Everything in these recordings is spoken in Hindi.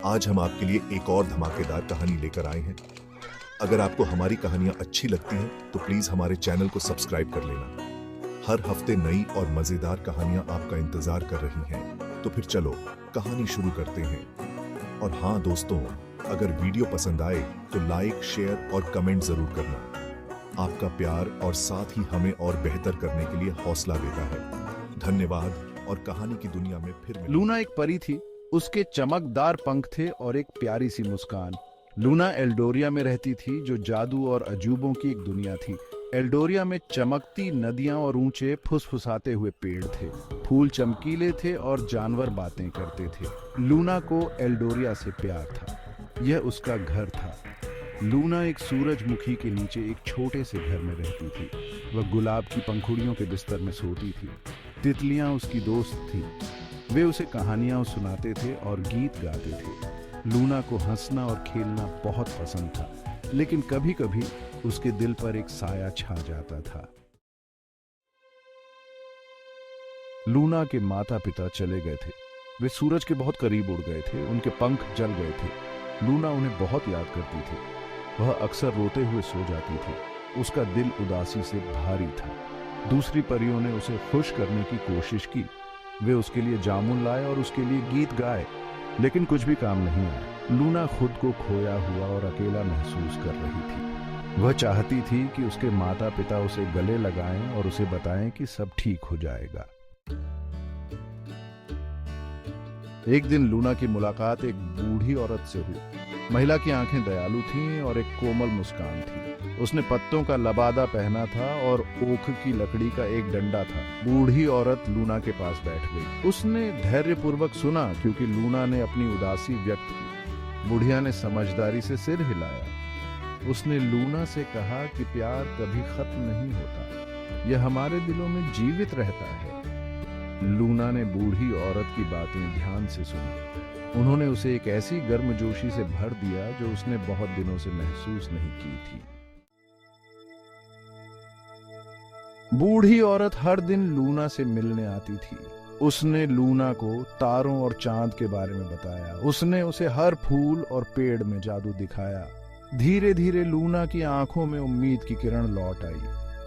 आज हम आपके लिए एक और धमाकेदार कहानी लेकर आए हैं। अगर आपको हमारी कहानियां अच्छी लगती हैं तो प्लीज हमारे चैनल को सब्सक्राइब कर लेना। हर हफ्ते नई और मजेदार कहानियां आपका इंतजार कर रही हैं। तो फिर चलो कहानी शुरू करते हैं। और हाँ दोस्तों, अगर वीडियो पसंद आए तो लाइक, शेयर और कमेंट जरूर करना। आपका प्यार और साथ ही हमें और बेहतर करने के लिए हौसला देता है। धन्यवाद। और कहानी की दुनिया में फिर मिलेंगे। लूना एक परी थी। उसके चमकदार पंख थे और एक प्यारी सी मुस्कान। लूना एल्डोरिया में रहती थी, जो जादू और अजूबों की एक दुनिया थी। एल्डोरिया में चमकती नदियां और ऊंचे फुसफुसाते हुए पेड़ थे। फूल चमकीले थे और जानवर बातें करते थे। लूना को एल्डोरिया से प्यार था। यह उसका घर था। लूना एक सूरजमुखी के नीचे एक छोटे से घर में रहती थी। वह गुलाब की पंखुड़ियों के बिस्तर में सोती थी। तितलियां उसकी दोस्त थी। वे उसे कहानियां सुनाते थे और गीत गाते थे। लूना को हंसना और खेलना बहुत पसंद था, लेकिन कभी-कभी उसके दिल पर एक साया छा जाता था। लूना के माता-पिता चले गए थे। वे सूरज के बहुत करीब उड़ गए थे। उनके पंख जल गए थे। लूना उन्हें बहुत याद करती थी। वह अक्सर रोते हुए सो जाती थी। उसका दिल उदासी से भारी था। दूसरी परियों ने उसे खुश करने की कोशिश की। वे उसके लिए जामुन लाए और उसके लिए गीत गाए, लेकिन कुछ भी काम नहीं आया। लूना खुद को खोया हुआ और अकेला महसूस कर रही थी। वह चाहती थी कि उसके माता पिता उसे गले लगाएं और उसे बताएं कि सब ठीक हो जाएगा। एक दिन लूना की मुलाकात एक बूढ़ी औरत से हुई। महिला की आंखें दयालु थीं और एक कोमल मुस्कान थी। उसने पत्तों का लबादा पहना था और ओक की लकड़ी का एक डंडा था। बूढ़ी औरत लूना के पास बैठ गई। उसने धैर्यपूर्वक सुना, क्योंकि लूना ने अपनी उदासी व्यक्त की। बुढ़िया ने समझदारी से सिर हिलाया। उसने लूना से कहा कि प्यार कभी खत्म नहीं होता, यह हमारे दिलों में जीवित रहता है। लूना ने बूढ़ी औरत की बातें ध्यान से सुनी। उन्होंने उसे एक ऐसी गर्मजोशी से भर दिया जो उसने बहुत दिनों से महसूस नहीं की थी। बूढ़ी औरत हर दिन लूना से मिलने आती थी। उसने लूना को तारों और चांद के बारे में बताया। उसने उसे हर फूल और पेड़ में जादू दिखाया। धीरे धीरे लूना की आंखों में उम्मीद की किरण लौट आई।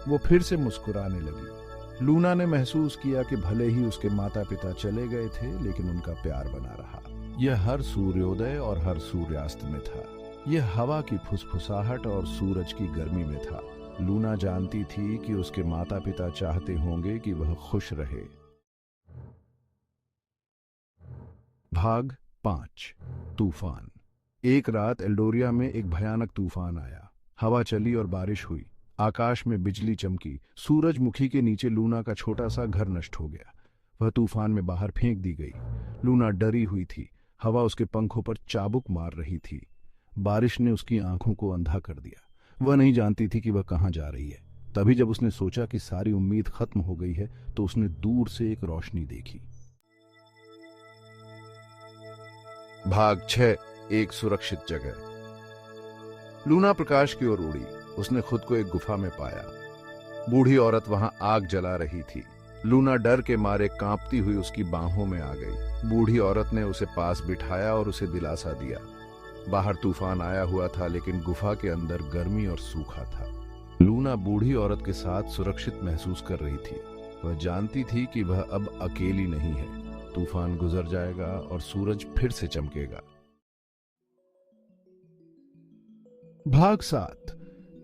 वो फिर से मुस्कुराने लगी। लूना ने महसूस किया कि भले ही उसके माता पिता चले गए थे, लेकिन उनका प्यार बना रहा। यह हर सूर्योदय और हर सूर्यास्त में था। यह हवा की फुसफुसाहट और सूरज की गर्मी में था। लूना जानती थी कि उसके माता पिता चाहते होंगे कि वह खुश रहे। भाग 5। तूफान। एक रात एल्डोरिया में एक भयानक तूफान आया। हवा चली और बारिश हुई। आकाश में बिजली चमकी। सूरजमुखी के नीचे लूना का छोटा सा घर नष्ट हो गया। वह तूफान में बाहर फेंक दी गई। लूना डरी हुई थी। हवा उसके पंखों पर चाबुक मार रही थी। बारिश ने उसकी आंखों को अंधा कर दिया। वह नहीं जानती थी कि वह कहां जा रही है। तभी जब उसने सोचा कि सारी उम्मीद खत्म हो गई है, तो उसने दूर से एक रोशनी देखी। भाग 6। एक सुरक्षित जगह। लूना प्रकाश की ओर उड़ी। उसने खुद को एक गुफा में पाया। बूढ़ी औरत वहां आग जला रही थी। लूना डर के मारे कांपती हुई उसकी बाहों में आ गई। बूढ़ी औरत ने उसे पास बिठाया और उसे दिलासा दिया। बाहर तूफान आया हुआ था, लेकिन गुफा के अंदर गर्मी और सूखा था। लूना बूढ़ी औरत के साथ सुरक्षित महसूस कर रही थी। वह जानती थी कि वह अब अकेली नहीं है। तूफान गुजर जाएगा और सूरज फिर से चमकेगा। भाग 7।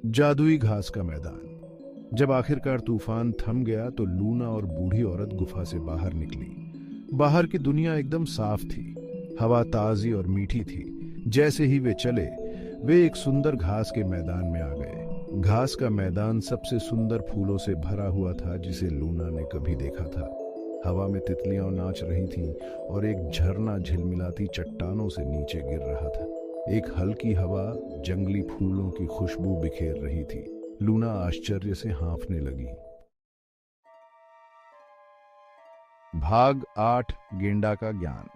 जादुई घास का मैदान। जब आखिरकार तूफान थम गया तो लूना और बूढ़ी औरत गुफा से बाहर निकली। बाहर की दुनिया एकदम साफ थी। हवा ताजी और मीठी थी। जैसे ही वे चले, वे एक सुंदर घास के मैदान में आ गए। घास का मैदान सबसे सुंदर फूलों से भरा हुआ था जिसे लूना ने कभी देखा था। हवा में तितलियां नाच रही थीं और एक झरना झिलमिलाती चट्टानों से नीचे गिर रहा था। एक हल्की हवा जंगली फूलों की खुशबू बिखेर रही थी। लूना आश्चर्य से हाँफने लगी। भाग 8। गेंडा का ज्ञान।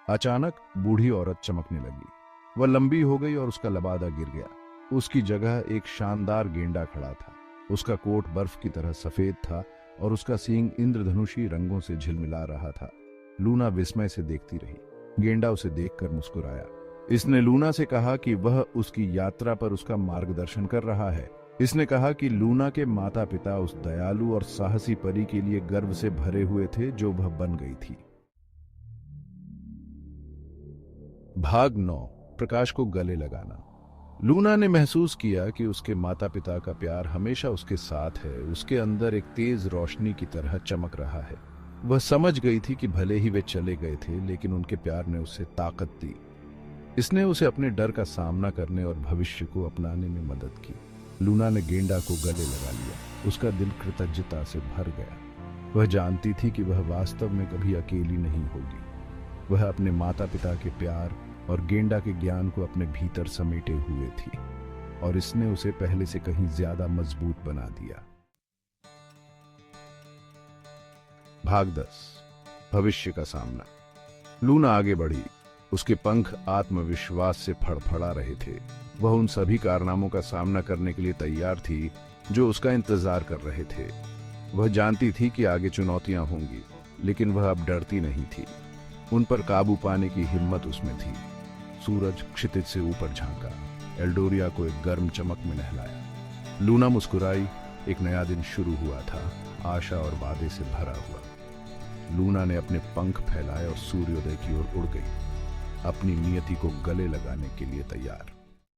अचानक बूढ़ी औरत चमकने लगी। वह लंबी हो गई और उसका लबादा गिर गया। उसकी जगह एक शानदार गेंडा खड़ा था। उसका कोट बर्फ की तरह सफेद था और उसका सींग इंद्रधनुषी रंगों से झिलमिला रहा था। लूना विस्मय से देखती रही। गेंडा उसे देखकर मुस्कुराया। इसने लूना से कहा कि वह उसकी यात्रा पर उसका मार्गदर्शन कर रहा है। इसने कहा कि लूना के माता पिता उस दयालु और साहसी परी के लिए गर्व से भरे हुए थे जो वह बन गई थी। भाग 9, प्रकाश को गले लगाना। लूना ने महसूस किया कि उसके माता पिता का प्यार हमेशा उसके साथ है, उसके अंदर एक तेज रोशनी की तरह चमक रहा है। वह समझ गई थी कि भले ही वे चले गए थे, लेकिन उनके प्यार ने उसे ताकत दी। इसने उसे अपने डर का सामना करने और भविष्य को अपनाने में मदद की। लूना ने गेंडा को गले लगा लिया। उसका दिल कृतज्ञता से भर गया। वह जानती थी कि वह वास्तव में कभी अकेली नहीं होगी। वह अपने माता पिता के प्यार और गेंडा के ज्ञान को अपने भीतर समेटे हुए थी, और इसने उसे पहले से कहीं ज्यादा मजबूत बना दिया। भाग 10, भविष्य का सामना। लूना आगे बढ़ी। उसके पंख आत्मविश्वास से फड़फड़ा रहे थे। वह उन सभी कारनामों का सामना करने के लिए तैयार थी जो उसका इंतजार कर रहे थे। वह जानती थी कि आगे चुनौतियां होंगी, लेकिन वह अब डरती नहीं थी। उन पर काबू पाने की हिम्मत उसमें थी। सूरज क्षितिज से ऊपर झांका, एल्डोरिया को एक गर्म चमक में नहलाया। लूना मुस्कुराई। एक नया दिन शुरू हुआ था, आशा और वादे से भरा हुआ। लूना ने अपने पंख फैलाए और सूर्योदय की ओर उड़ गई, अपनी नियति को गले लगाने के लिए तैयार।